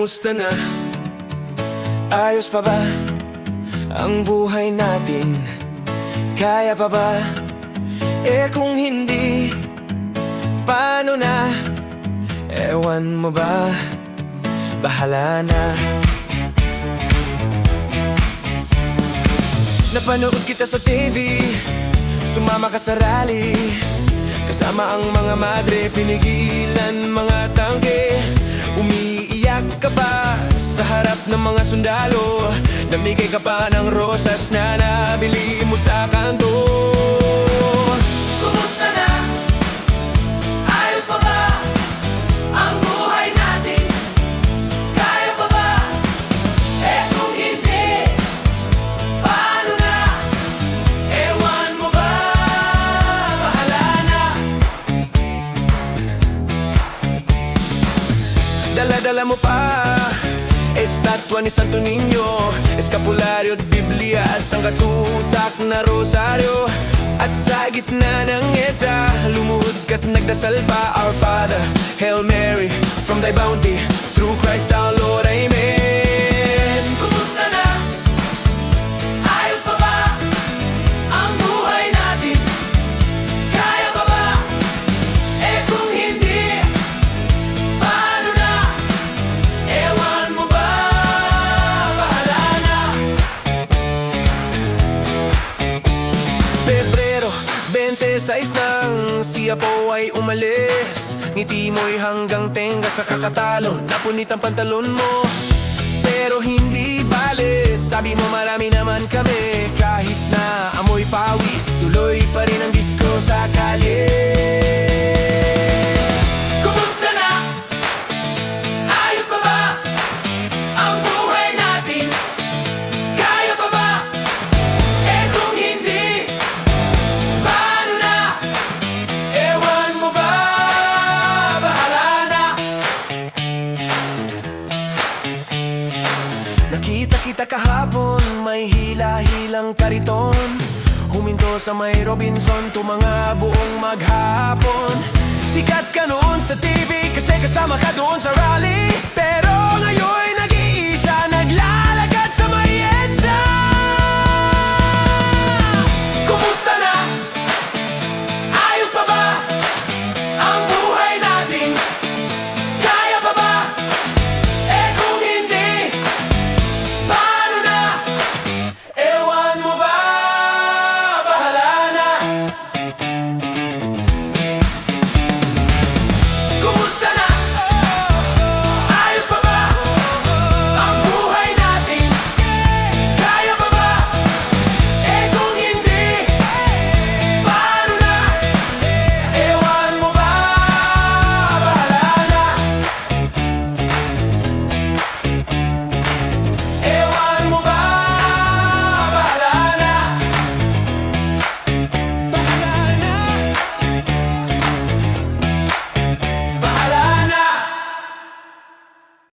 Kumusta na? Ayos pa ba ang buhay natin? Kaya pa ba? Kung hindi, paano na? Ewan mo ba? Bahala na. Napanood kita sa TV, sumama ka sa rally, kasama ang mga madre, pinigilan mga tangke. Umiiyak ka pa sa harap ng mga sundalo, namigay ka pa ng rosas na nabili mo sa kanto. Kumusta na? Ayos pa ba ang buhay natin? Kaya pa ba? Kung hindi, paano na? Ewan mo ba? Bahala na. Dala-dala mo pa estatwa ni Santo Niño, eskapularyo at Biblia, sangkatutak na rosaryo. At sa gitna ng EDSA, lumuhod ka't nagdasal pa. Our Father, Hail Mary, from thy bounty, through Christ our Lord, Amen. Kumusta na? Ayos pa ba ang buhay natin? Kaya pa ba? Kung hindi, paano na? Ewan mo ba? Bahala na. Pebrero 26 nang siya po ay umalis, ngiti mo'y hanggang tenga sa kakatalon, napunit ang pantalon mo. Pero hindi bale, sabi mo marami naman kami. Kahit na amoy pawis, tuloy pa rin ang disco sa kalye. Kumusta na? Ayos pa ba ang buhay natin? Kaya pa ba? Kung hindi, paano na? Ewan mo ba? Bahala na. Nakita kita kahapon, may hila-hilang kariton, huminto sa may Robinson, tumanga buong maghapon. Sikat ka noon sa TV kasi kasama ka doon sa rally, pero ngayon